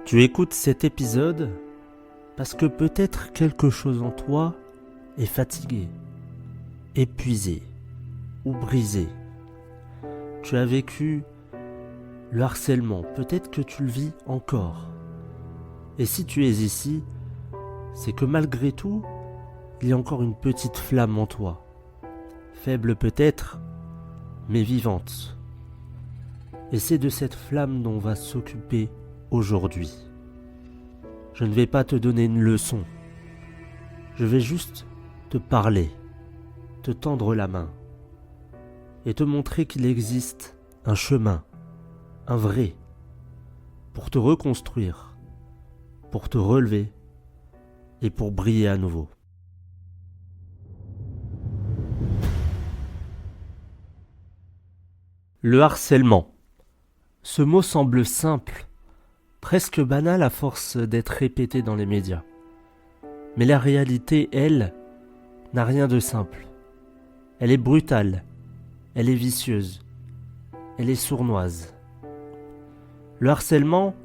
Tu écoutes cet épisode parce que peut-être quelque chose en toi est fatigué, épuisé ou brisé. Tu as vécu le harcèlement, peut-être que tu le vis encore. Et si tu es ici, c'est que malgré tout, il y a encore une petite flamme en toi. Faible peut-être, mais vivante. Et c'est de cette flamme dont on va s'occuper aujourd'hui. Je ne vais pas te donner une leçon. Je vais juste te parler, te tendre la main et te montrer qu'il existe un chemin, un vrai, pour te reconstruire, pour te relever et pour briller à nouveau. Le harcèlement. Ce mot semble simple, presque banal à force d'être répété dans les médias. Mais la réalité, elle, n'a rien de simple. Elle est brutale, elle est vicieuse, elle est sournoise. Le harcèlement,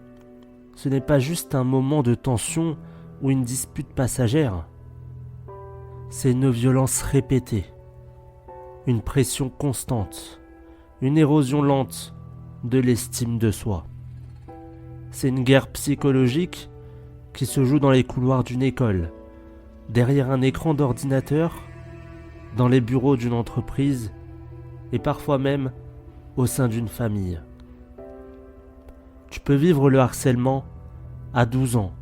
ce n'est pas juste un moment de tension ou une dispute passagère. C'est une violence répétée, une pression constante, une érosion lente de l'estime de soi. C'est une guerre psychologique qui se joue dans les couloirs d'une école, derrière un écran d'ordinateur, dans les bureaux d'une entreprise et parfois même au sein d'une famille. Tu peux vivre le harcèlement à 12 ans,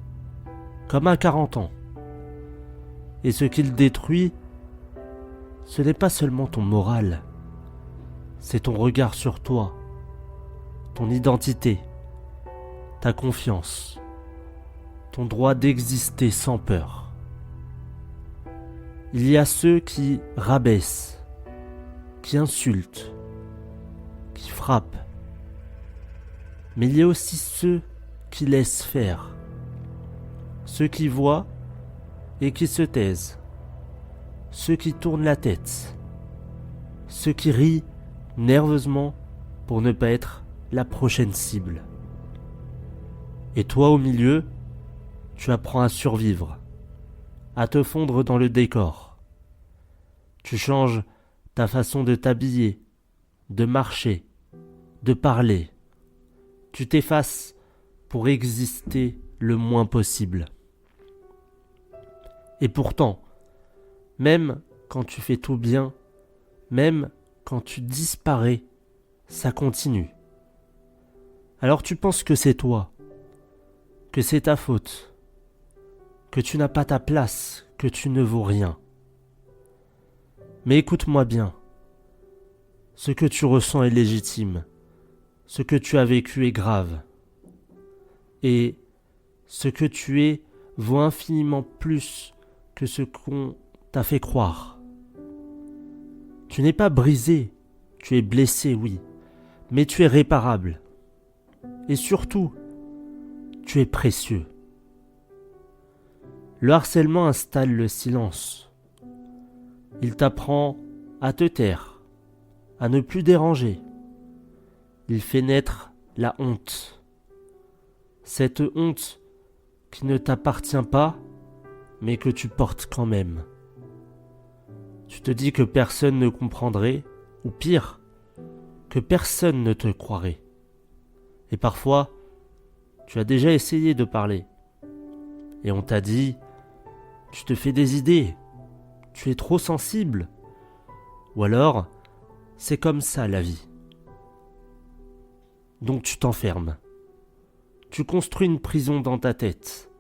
comme à 40 ans. Et ce qu'il détruit, ce n'est pas seulement ton moral, c'est ton regard sur toi, ton identité, ta confiance, ton droit d'exister sans peur. Il y a ceux qui rabaissent, qui insultent, qui frappent. Mais il y a aussi ceux qui laissent faire, ceux qui voient et qui se taisent, ceux qui tournent la tête, ceux qui rient nerveusement pour ne pas être la prochaine cible. Et toi au milieu, tu apprends à survivre, à te fondre dans le décor. Tu changes ta façon de t'habiller, de marcher, de parler. Tu t'effaces pour exister le moins possible. Et pourtant, même quand tu fais tout bien, même quand tu disparais, ça continue. Alors tu penses que c'est toi, que c'est ta faute, que tu n'as pas ta place, que tu ne vaux rien. Mais écoute-moi bien, ce que tu ressens est légitime, ce que tu as vécu est grave, et ce que tu es vaut infiniment plus que ce qu'on t'a fait croire. Tu n'es pas brisé, tu es blessé, oui, mais tu es réparable. Et surtout, tu es précieux. Le harcèlement installe le silence. Il t'apprend à te taire, à ne plus déranger. Il fait naître la honte. Cette honte qui ne t'appartient pas, mais que tu portes quand même. Tu te dis que personne ne comprendrait, ou pire, que personne ne te croirait. Et parfois, tu as déjà essayé de parler. Et on t'a dit, tu te fais des idées, tu es trop sensible. Ou alors, c'est comme ça la vie. Donc tu t'enfermes. Tu construis une prison dans ta tête.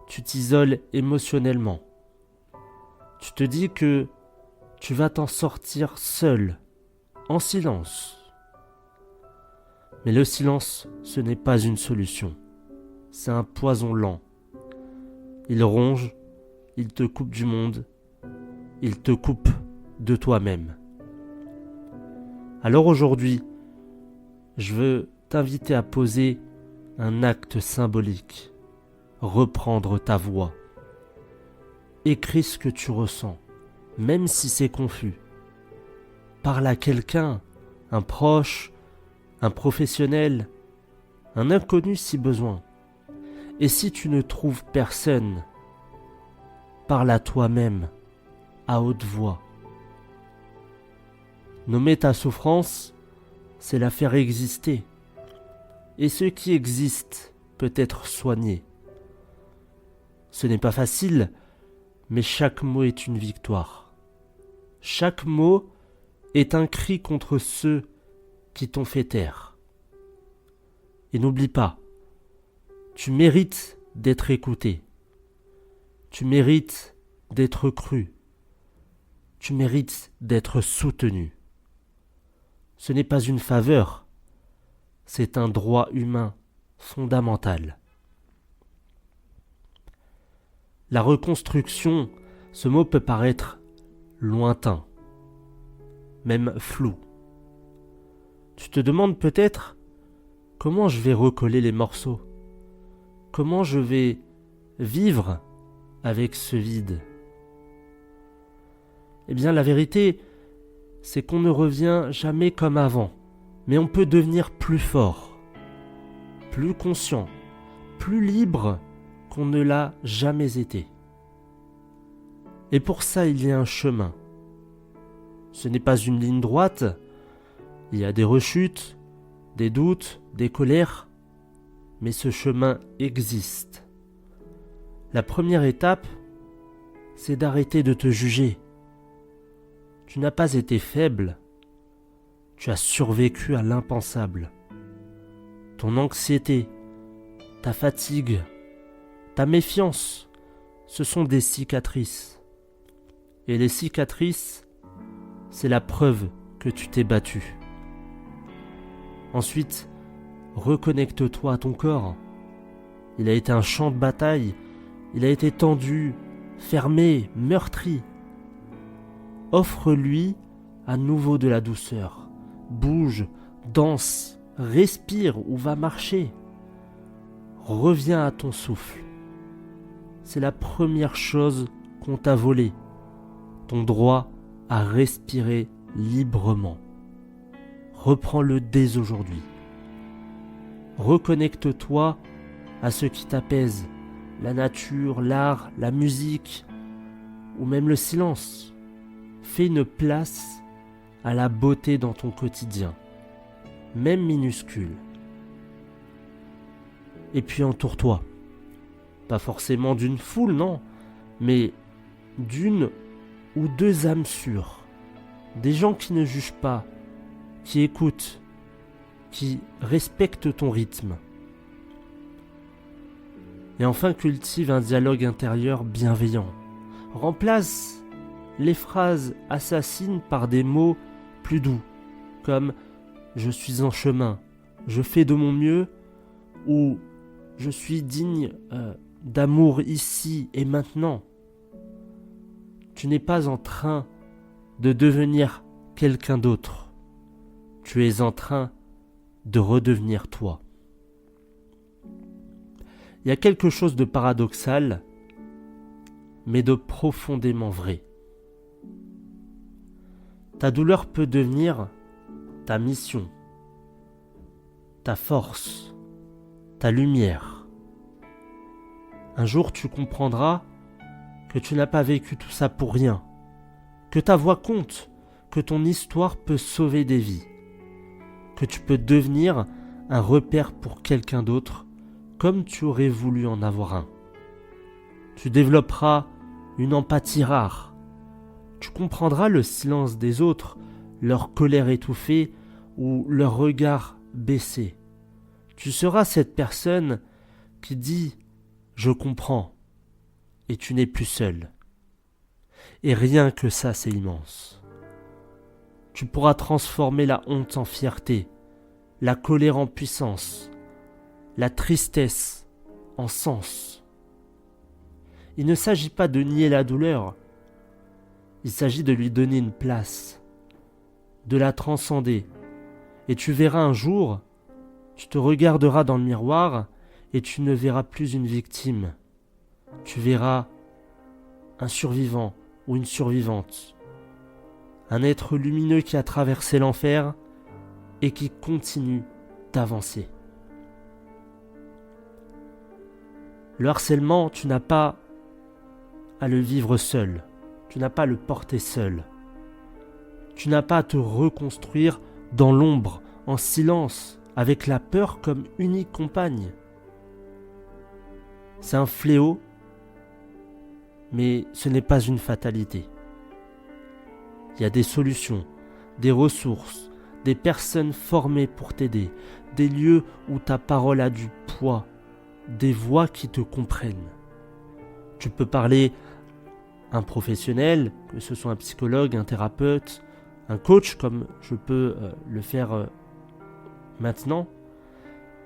Tu t'isoles émotionnellement. Tu te dis que tu vas t'en sortir seul, en silence. Mais le silence, ce n'est pas une solution. C'est un poison lent. Il ronge, il te coupe du monde, il te coupe de toi-même. Alors aujourd'hui, je veux t'inviter à poser un acte symbolique. Reprendre ta voix. Écris ce que tu ressens, même si c'est confus. Parle à quelqu'un, un proche, un professionnel, un inconnu si besoin. Et si tu ne trouves personne, parle à toi-même, à haute voix. Nommer ta souffrance, c'est la faire exister. Et ce qui existe peut être soigné. Ce n'est pas facile, mais chaque mot est une victoire. Chaque mot est un cri contre ceux qui t'ont fait taire. Et n'oublie pas, tu mérites d'être écouté. Tu mérites d'être cru. Tu mérites d'être soutenu. Ce n'est pas une faveur, c'est un droit humain fondamental. La reconstruction, ce mot peut paraître lointain, même flou. Tu te demandes peut-être comment je vais recoller les morceaux, comment je vais vivre avec ce vide. Eh bien, la vérité, c'est qu'on ne revient jamais comme avant, mais on peut devenir plus fort, plus conscient, plus libre qu'on ne l'a jamais été. Et pour ça, il y a un chemin. Ce n'est pas une ligne droite, il y a des rechutes, des doutes, des colères, mais ce chemin existe. La première étape, c'est d'arrêter de te juger. Tu n'as pas été faible, tu as survécu à l'impensable. Ton anxiété, ta fatigue, ta méfiance, ce sont des cicatrices. Et les cicatrices, c'est la preuve que tu t'es battu. Ensuite, reconnecte-toi à ton corps. Il a été un champ de bataille, il a été tendu, fermé, meurtri. Offre-lui à nouveau de la douceur. Bouge, danse, respire ou va marcher. Reviens à ton souffle. C'est la première chose qu'on t'a volée. Ton droit à respirer librement. Reprends-le dès aujourd'hui. Reconnecte-toi à ce qui t'apaise, la nature, l'art, la musique ou même le silence. Fais une place à la beauté dans ton quotidien, même minuscule. Et puis entoure-toi. Pas forcément d'une foule, non, mais d'une ou deux âmes sûres. Des gens qui ne jugent pas, qui écoutent, qui respectent ton rythme. Et enfin, cultive un dialogue intérieur bienveillant. Remplace les phrases assassines par des mots plus doux, comme « je suis en chemin »,« je fais de mon mieux » ou « je suis digne d'amour ici et maintenant ». Tu n'es pas en train de devenir quelqu'un d'autre. Tu es en train de redevenir toi. Il y a quelque chose de paradoxal, mais de profondément vrai. Ta douleur peut devenir ta mission, ta force, ta lumière. Un jour, tu comprendras que tu n'as pas vécu tout ça pour rien, que ta voix compte, que ton histoire peut sauver des vies, que tu peux devenir un repère pour quelqu'un d'autre comme tu aurais voulu en avoir un. Tu développeras une empathie rare. Tu comprendras le silence des autres, leur colère étouffée ou leur regard baissé. Tu seras cette personne qui dit « je comprends » et tu n'es plus seul. Et rien que ça, c'est immense. Tu pourras transformer la honte en fierté, la colère en puissance, la tristesse en sens. Il ne s'agit pas de nier la douleur, il s'agit de lui donner une place, de la transcender. Et tu verras un jour, tu te regarderas dans le miroir et tu ne verras plus une victime. Tu verras un survivant ou une survivante, un être lumineux qui a traversé l'enfer et qui continue d'avancer. Le harcèlement, tu n'as pas à le vivre seul. Tu n'as pas à le porter seul. Tu n'as pas à te reconstruire dans l'ombre, en silence, avec la peur comme unique compagne. C'est un fléau, mais ce n'est pas une fatalité. Il y a des solutions, des ressources, des personnes formées pour t'aider, des lieux où ta parole a du poids, des voix qui te comprennent. Tu peux parler à un professionnel, que ce soit un psychologue, un thérapeute, un coach, comme je peux le faire maintenant.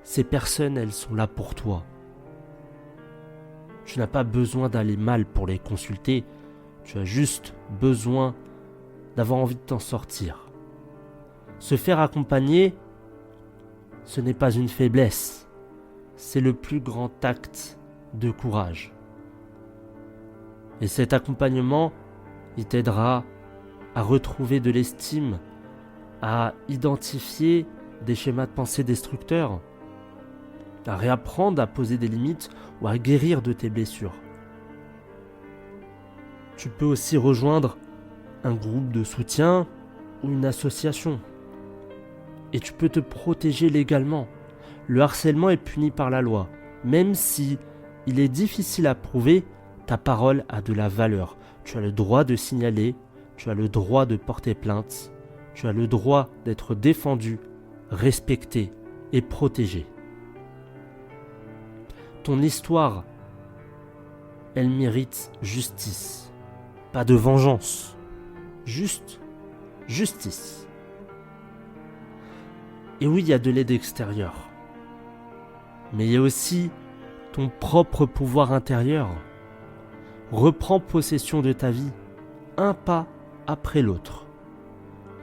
Ces personnes, elles sont là pour toi. Tu n'as pas besoin d'aller mal pour les consulter, tu as juste besoin d'avoir envie de t'en sortir. Se faire accompagner, ce n'est pas une faiblesse, c'est le plus grand acte de courage. Et cet accompagnement, il t'aidera à retrouver de l'estime, à identifier des schémas de pensée destructeurs, à réapprendre à poser des limites ou à guérir de tes blessures. Tu peux aussi rejoindre un groupe de soutien ou une association. Et tu peux te protéger légalement. Le harcèlement est puni par la loi. Même si il est difficile à prouver, ta parole a de la valeur. Tu as le droit de signaler, tu as le droit de porter plainte, tu as le droit d'être défendu, respecté et protégé. Ton histoire, elle mérite justice, pas de vengeance, juste justice. Et oui, il y a de l'aide extérieure, mais il y a aussi ton propre pouvoir intérieur. Reprends possession de ta vie, un pas après l'autre.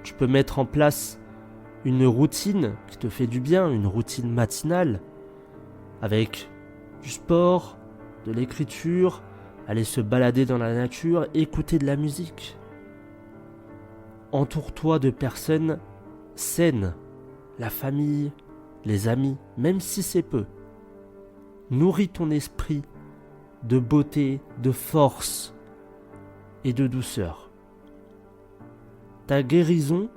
Tu peux mettre en place une routine qui te fait du bien, une routine matinale, avec du sport, de l'écriture, aller se balader dans la nature, écouter de la musique. Entoure-toi de personnes saines, la famille, les amis, même si c'est peu. Nourris ton esprit de beauté, de force et de douceur. Ta guérison,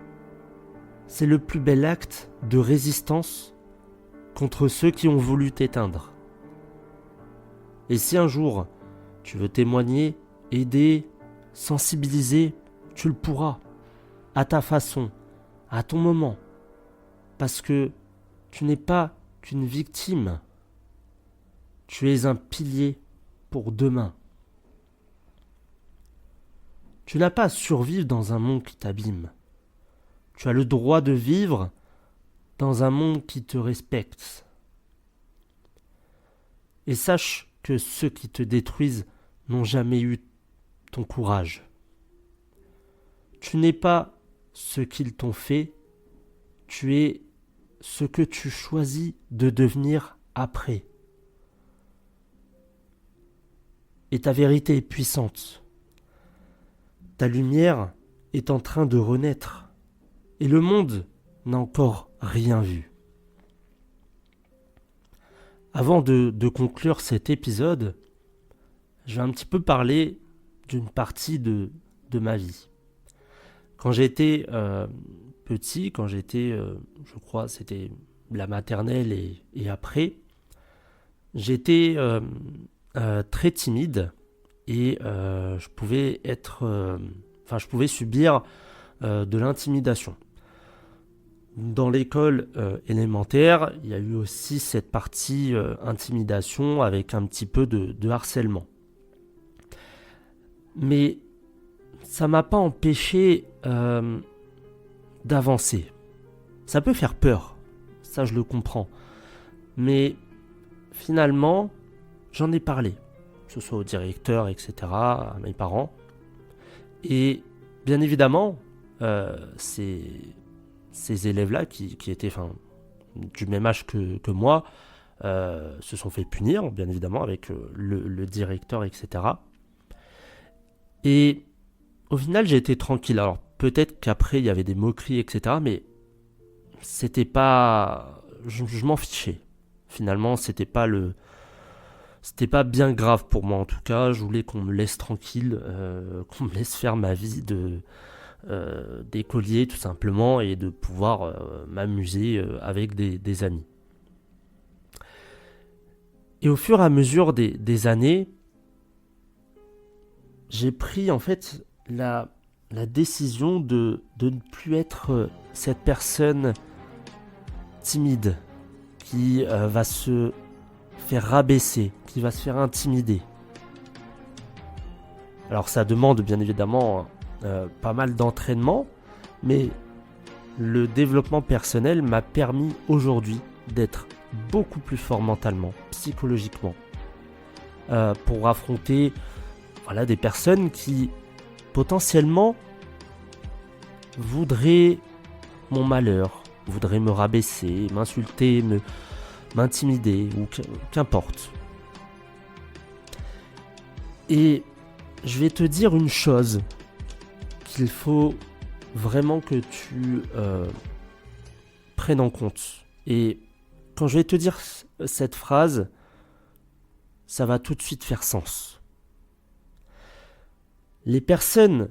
c'est le plus bel acte de résistance contre ceux qui ont voulu t'éteindre. Et si un jour tu veux témoigner, aider, sensibiliser, tu le pourras, à ta façon, à ton moment, parce que tu n'es pas qu'une victime, tu es un pilier pour demain. Tu n'as pas à survivre dans un monde qui t'abîme. Tu as le droit de vivre dans un monde qui te respecte. Et sache que ceux qui te détruisent n'ont jamais eu ton courage. Tu n'es pas ce qu'ils t'ont fait, tu es ce que tu choisis de devenir après. Et ta vérité est puissante. Ta lumière est en train de renaître. Et le monde n'a encore rien vu. Avant de conclure cet épisode, je vais un petit peu parler d'une partie de ma vie. Quand j'étais petit, quand j'étais, je crois, c'était la maternelle et après, j'étais très timide et je pouvais subir de l'intimidation. Dans l'école élémentaire, il y a eu aussi cette partie intimidation avec un petit peu de harcèlement. Mais ça m'a pas empêché d'avancer. Ça peut faire peur, ça je le comprends. Mais finalement, j'en ai parlé, que ce soit au directeur, etc., à mes parents. Et bien évidemment, ces élèves-là qui étaient du même âge que moi se sont fait punir, bien évidemment, avec le directeur, etc. Et au final, j'ai été tranquille. Alors, peut-être qu'après, il y avait des moqueries, etc. Mais c'était pas... Je m'en fichais. Finalement, c'était pas C'était pas bien grave pour moi en tout cas, je voulais qu'on me laisse tranquille, qu'on me laisse faire ma vie d'écolier tout simplement et de pouvoir m'amuser avec des amis. Et au fur et à mesure des années, j'ai pris en fait la décision de ne plus être cette personne timide qui va se faire rabaisser, qui va se faire intimider. Alors ça demande bien évidemment pas mal d'entraînement, mais le développement personnel m'a permis aujourd'hui d'être beaucoup plus fort mentalement, psychologiquement, pour affronter des personnes qui potentiellement voudraient mon malheur, voudraient me rabaisser, m'insulter, m'intimider ou qu'importe. Et je vais te dire une chose qu'il faut vraiment que tu prennes en compte. Et quand je vais te dire cette phrase, ça va tout de suite faire sens. Les personnes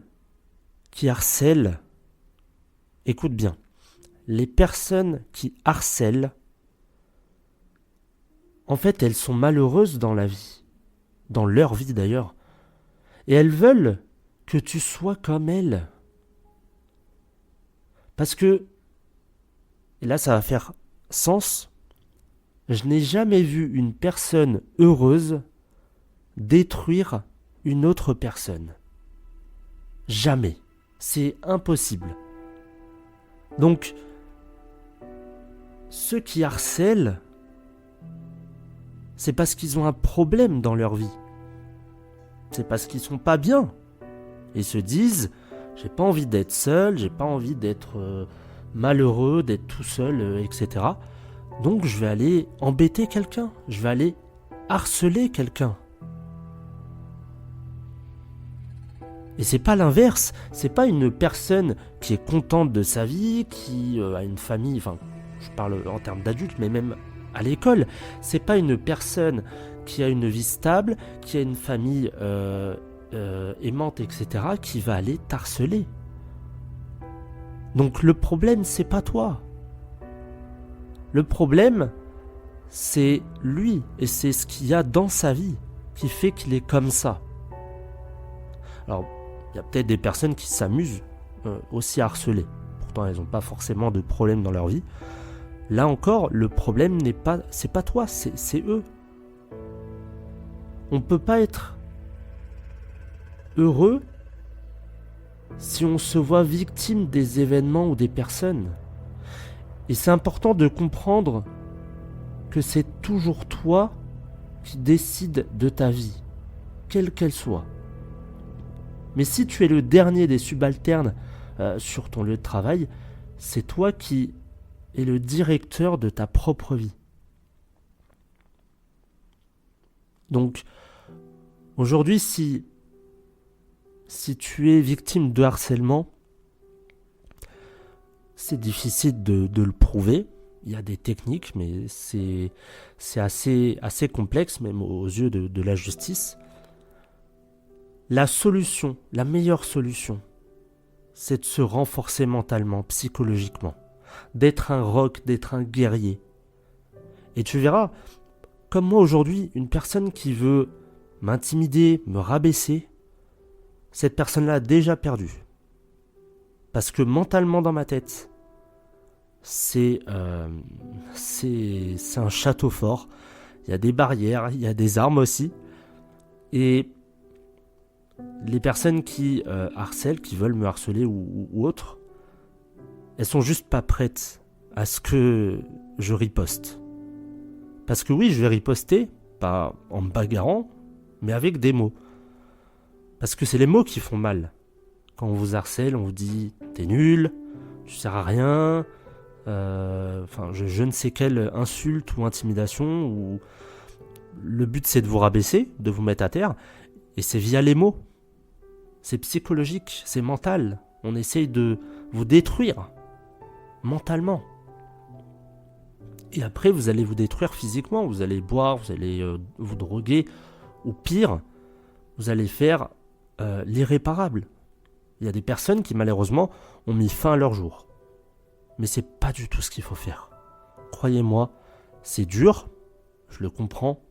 qui harcèlent, écoute bien, les personnes qui harcèlent, en fait, elles sont malheureuses dans la vie, dans leur vie d'ailleurs, et elles veulent que tu sois comme elles. Parce que, et là ça va faire sens, je n'ai jamais vu une personne heureuse détruire une autre personne. Jamais. C'est impossible. Donc, ceux qui harcèlent, c'est parce qu'ils ont un problème dans leur vie. C'est parce qu'ils sont pas bien. Ils se disent, j'ai pas envie d'être seul, j'ai pas envie d'être malheureux, d'être tout seul, etc. Donc je vais aller embêter quelqu'un, je vais aller harceler quelqu'un. Et c'est pas l'inverse, c'est pas une personne qui est contente de sa vie, qui a une famille, enfin, je parle en termes d'adultes, mais même à l'école, c'est pas une personne qui a une vie stable, qui a une famille aimante, etc., qui va aller t'harceler. Donc le problème, c'est pas toi. Le problème, c'est lui, et c'est ce qu'il y a dans sa vie qui fait qu'il est comme ça. Alors, il y a peut-être des personnes qui s'amusent aussi à harceler. Pourtant, elles n'ont pas forcément de problème dans leur vie. Là encore, le problème c'est pas toi, c'est eux. On ne peut pas être heureux si on se voit victime des événements ou des personnes. Et c'est important de comprendre que c'est toujours toi qui décides de ta vie, quelle qu'elle soit. Mais si tu es le dernier des subalternes sur ton lieu de travail, c'est toi qui es le directeur de ta propre vie. Donc, aujourd'hui, si tu es victime de harcèlement, c'est difficile de le prouver. Il y a des techniques, mais c'est assez complexe, même aux yeux de la justice. La solution, la meilleure solution, c'est de se renforcer mentalement, psychologiquement, d'être un rock, d'être un guerrier. Et tu verras, comme moi aujourd'hui, une personne qui veut m'intimider, me rabaisser, cette personne-là a déjà perdu. Parce que mentalement dans ma tête, c'est un château fort. Il y a des barrières, il y a des armes aussi. Et les personnes qui harcèlent, qui veulent me harceler ou autres, elles sont juste pas prêtes à ce que je riposte. Parce que oui, je vais riposter, pas en me bagarrant, mais avec des mots. Parce que c'est les mots qui font mal. Quand on vous harcèle, on vous dit « t'es nul, tu sers à rien », je ne sais quelle insulte ou intimidation, ou le but c'est de vous rabaisser, de vous mettre à terre, et c'est via les mots. C'est psychologique, c'est mental. On essaye de vous détruire mentalement. Et après, vous allez vous détruire physiquement. Vous allez boire, vous allez vous droguer. Ou pire, vous allez faire l'irréparable. Il y a des personnes qui, malheureusement, ont mis fin à leur jour. Mais c'est pas du tout ce qu'il faut faire. Croyez-moi, c'est dur. Je le comprends.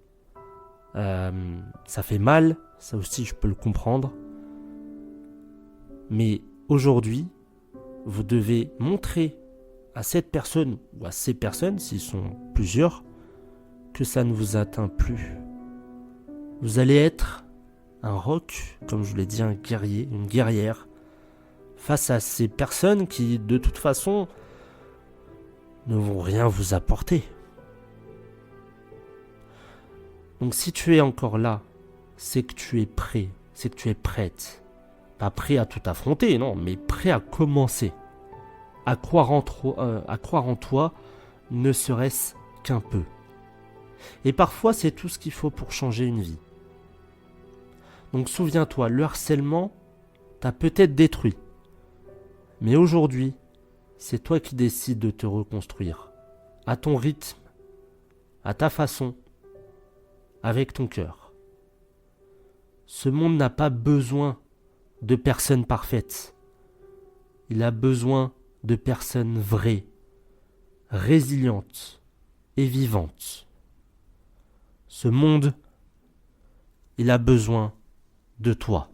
Ça fait mal. Ça aussi, je peux le comprendre. Mais aujourd'hui, vous devez montrer à cette personne ou à ces personnes, s'ils sont plusieurs, que ça ne vous atteint plus. Vous allez être un roc, comme je l'ai dit, un guerrier, une guerrière, face à ces personnes qui, de toute façon, ne vont rien vous apporter. Donc si tu es encore là, c'est que tu es prêt, c'est que tu es prête. Pas prêt à tout affronter, non, mais prêt à commencer. À croire en toi, ne serait-ce qu'un peu. Et parfois, c'est tout ce qu'il faut pour changer une vie. Donc souviens-toi, le harcèlement t'a peut-être détruit. Mais aujourd'hui, c'est toi qui décides de te reconstruire. À ton rythme, à ta façon, avec ton cœur. Ce monde n'a pas besoin de personnes parfaites. Il a besoin de personnes vraies, résilientes et vivantes. Ce monde, il a besoin de toi.